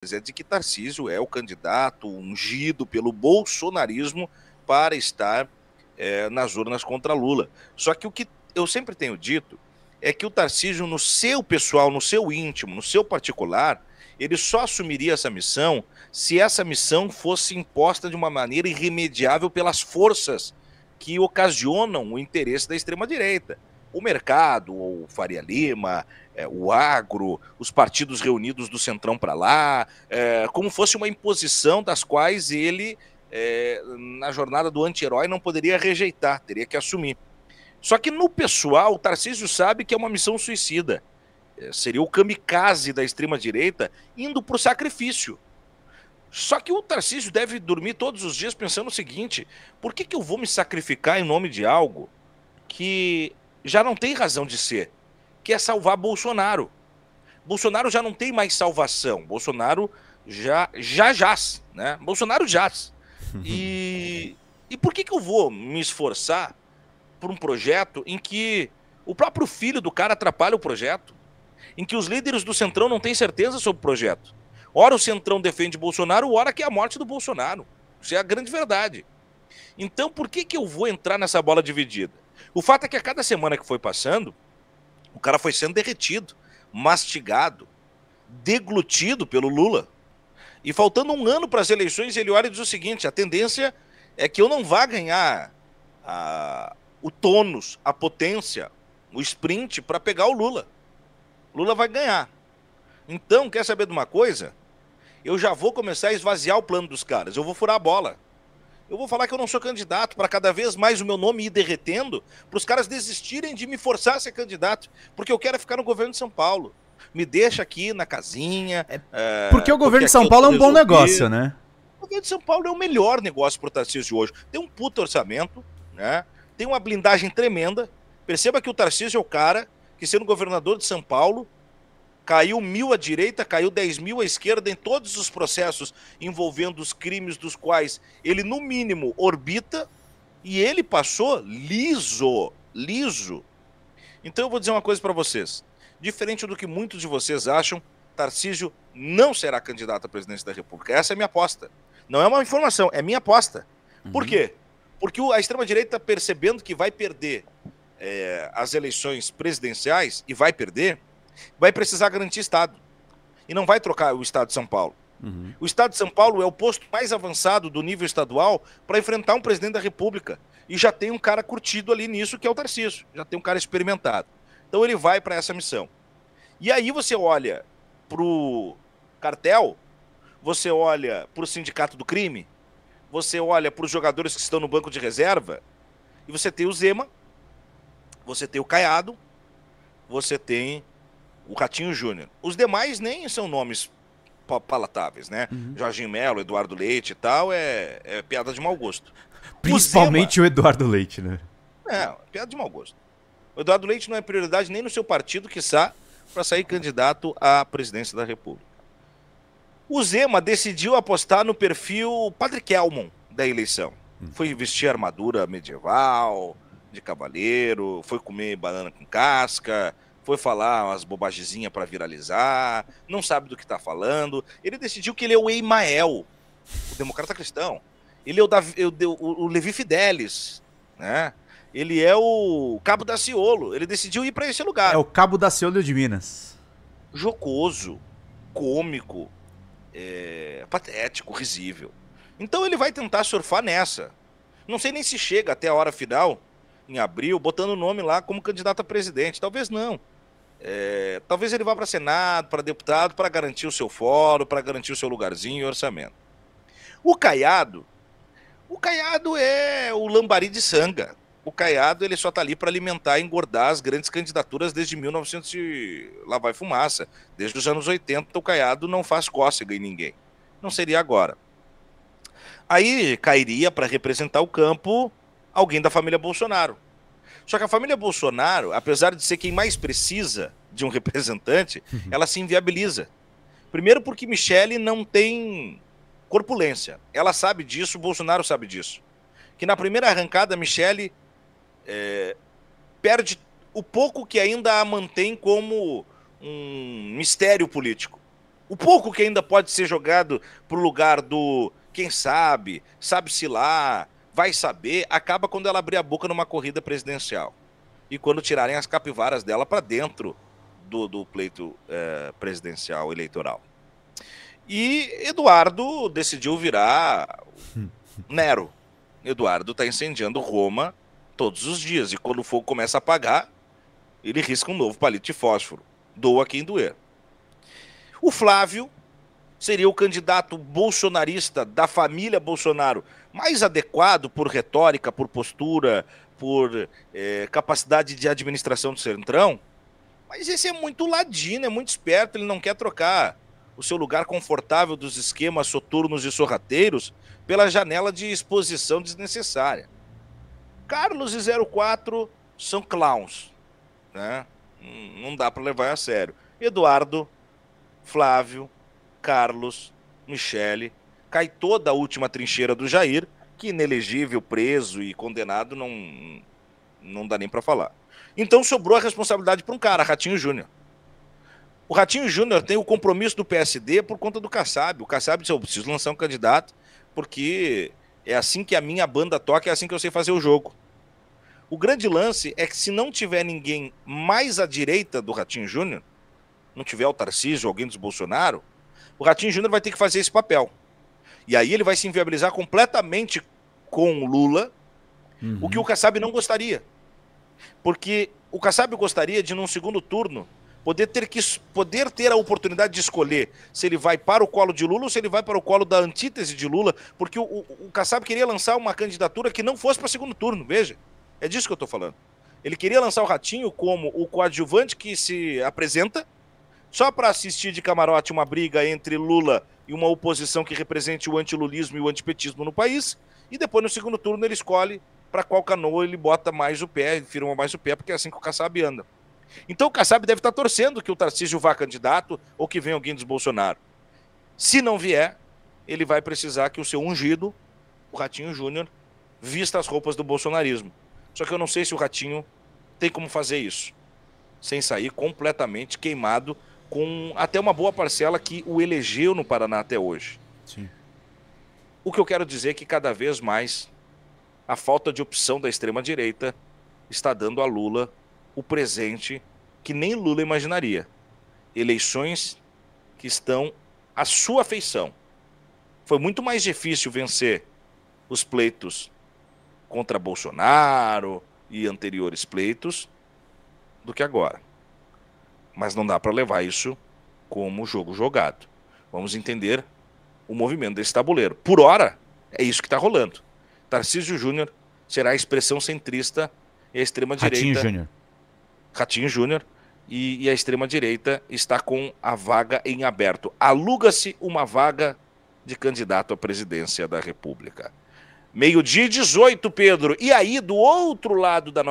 é de que Tarcísio é o candidato ungido pelo bolsonarismo para estar nas urnas contra Lula. Só que o que eu sempre tenho dito é que o Tarcísio, no seu pessoal, no seu íntimo, no seu particular, ele só assumiria essa missão se essa missão fosse imposta de uma maneira irremediável pelas forças que ocasionam o interesse da extrema-direita. O mercado, o Faria Lima, o agro, os partidos reunidos do Centrão para lá, como fosse uma imposição das quais ele, na jornada do anti-herói, não poderia rejeitar, teria que assumir. Só que no pessoal, o Tarcísio sabe que é uma missão suicida. Seria o kamikaze da extrema-direita indo para o sacrifício. Só que o Tarcísio deve dormir todos os dias pensando o seguinte: por que eu vou me sacrificar em nome de algo que já não tem razão de ser, que é salvar Bolsonaro? Bolsonaro já não tem mais salvação. Bolsonaro já jaz, né? Bolsonaro jaz. E por que eu vou me esforçar por um projeto em que o próprio filho do cara atrapalha o projeto? Em que os líderes do Centrão não têm certeza sobre o projeto? Ora o Centrão defende Bolsonaro, ora que é a morte do Bolsonaro. Isso é a grande verdade. Então por que eu vou entrar nessa bola dividida? O fato é que a cada semana que foi passando, o cara foi sendo derretido, mastigado, deglutido pelo Lula. E faltando um ano para as eleições, ele olha e diz o seguinte: a tendência é que eu não vá ganhar o tônus, a potência, o sprint para pegar o Lula. Lula vai ganhar. Então, quer saber de uma coisa? Eu já vou começar a esvaziar o plano dos caras. Eu vou furar a bola. Eu vou falar que eu não sou candidato, para cada vez mais o meu nome ir derretendo, para os caras desistirem de me forçar a ser candidato, porque eu quero ficar no governo de São Paulo. Me deixa aqui na casinha. Porque o governo de São Paulo é um bom negócio, né? O governo de São Paulo é o melhor negócio para o Tarcísio hoje. Tem um puto orçamento, né? Tem uma blindagem tremenda. Perceba que o Tarcísio é o cara que, sendo governador de São Paulo, caiu 1.000 à direita, caiu 10.000 à esquerda em todos os processos envolvendo os crimes dos quais ele, no mínimo, orbita, e ele passou liso. Então eu vou dizer uma coisa para vocês. Diferente do que muitos de vocês acham, Tarcísio não será candidato à presidência da República. Essa é a minha aposta. Não é uma informação, é minha aposta. Por quê? Porque a extrema-direita, percebendo que vai perder as eleições presidenciais, e vai perder, vai precisar garantir Estado. E não vai trocar o Estado de São Paulo. O Estado de São Paulo é o posto mais avançado do nível estadual para enfrentar um presidente da República. E já tem um cara curtido ali nisso, que é o Tarcísio. Já tem um cara experimentado. Então ele vai para essa missão. E aí você olha para o cartel, você olha para o sindicato do crime, você olha para os jogadores que estão no banco de reserva, e você tem o Zema, você tem o Caiado, você tem o Ratinho Júnior. Os demais nem são nomes palatáveis, né? Jorginho Melo, Eduardo Leite e tal, é piada de mau gosto. Principalmente o Eduardo Leite, né? Piada de mau gosto. O Eduardo Leite não é prioridade nem no seu partido, quiçá, para sair candidato à presidência da República. O Zema decidiu apostar no perfil Patrick Elmon da eleição. Foi vestir armadura medieval, de cavaleiro, foi comer banana com casca, foi falar umas bobagezinhas para viralizar, não sabe do que está falando. Ele decidiu que ele é o Emael, o democrata cristão. Ele é o Levi Fidelis, né? Ele é o Cabo Daciolo. Ele decidiu ir para esse lugar. É o Cabo Daciolo de Minas. Jocoso, cômico, patético, risível. Então ele vai tentar surfar nessa. Não sei nem se chega até a hora final, em abril, botando o nome lá como candidato a presidente. Talvez não. Talvez ele vá para Senado, para deputado, para garantir o seu fórum, para garantir o seu lugarzinho e orçamento. O Caiado é o lambari de sanga. O Caiado, ele só tá ali para alimentar e engordar as grandes candidaturas desde 1900 e lá vai fumaça. Desde os anos 80, o Caiado não faz cócega em ninguém. Não seria agora. Aí cairia para representar o campo alguém da família Bolsonaro. Só que a família Bolsonaro, apesar de ser quem mais precisa de um representante, ela se inviabiliza. Primeiro porque Michele não tem corpulência. Ela sabe disso, o Bolsonaro sabe disso. Que na primeira arrancada, Michele perde o pouco que ainda a mantém como um mistério político. O pouco que ainda pode ser jogado para o lugar do quem sabe, sabe-se lá, vai saber, acaba quando ela abrir a boca numa corrida presidencial. E quando tirarem as capivaras dela para dentro do pleito presidencial eleitoral. E Eduardo decidiu virar Nero. Eduardo está incendiando Roma todos os dias. E quando o fogo começa a apagar, ele risca um novo palito de fósforo. Doa quem doer. O Flávio seria o candidato bolsonarista da família Bolsonaro mais adequado por retórica, por postura, por capacidade de administração do Centrão. Mas esse é muito ladino, é muito esperto, ele não quer trocar o seu lugar confortável dos esquemas soturnos e sorrateiros pela janela de exposição desnecessária. Carlos e 04 são clowns, né? Não dá para levar a sério. Eduardo, Flávio, Carlos, Michele, cai toda a última trincheira do Jair, que inelegível, preso e condenado não dá nem para falar. Então sobrou a responsabilidade para um cara, Ratinho Júnior. O Ratinho Júnior tem o compromisso do PSD por conta do Kassab. O Kassab disse, eu preciso lançar um candidato, porque é assim que a minha banda toca, é assim que eu sei fazer o jogo. O grande lance é que se não tiver ninguém mais à direita do Ratinho Júnior, não tiver o Tarcísio, alguém dos Bolsonaro, o Ratinho Júnior vai ter que fazer esse papel. E aí ele vai se inviabilizar completamente com Lula, o que o Kassab não gostaria. Porque o Kassab gostaria de, num segundo turno, poder ter a oportunidade de escolher se ele vai para o colo de Lula ou se ele vai para o colo da antítese de Lula, porque o Kassab queria lançar uma candidatura que não fosse para segundo turno, veja. É disso que eu estou falando. Ele queria lançar o Ratinho como o coadjuvante que se apresenta só para assistir de camarote uma briga entre Lula e uma oposição que represente o antilulismo e o antipetismo no país, e depois no segundo turno ele escolhe para qual canoa ele bota mais o pé, firma mais o pé, porque é assim que o Kassab anda. Então o Kassab deve estar torcendo que o Tarcísio vá candidato ou que venha alguém dos Bolsonaro. Se não vier, ele vai precisar que o seu ungido, o Ratinho Júnior, vista as roupas do bolsonarismo. Só que eu não sei se o Ratinho tem como fazer isso, sem sair completamente queimado com até uma boa parcela que o elegeu no Paraná até hoje. Sim. O que eu quero dizer é que cada vez mais a falta de opção da extrema-direita está dando a Lula o presente que nem Lula imaginaria. Eleições que estão à sua feição. Foi muito mais difícil vencer os pleitos contra Bolsonaro e anteriores pleitos do que agora. Mas não dá para levar isso como jogo jogado. Vamos entender o movimento desse tabuleiro. Por hora, é isso que está rolando. Tarcísio Júnior será a expressão centrista e a extrema-direita... Ratinho Júnior. Ratinho Júnior e a extrema-direita está com a vaga em aberto. Aluga-se uma vaga de candidato à presidência da República. 12:18, Pedro. E aí, do outro lado da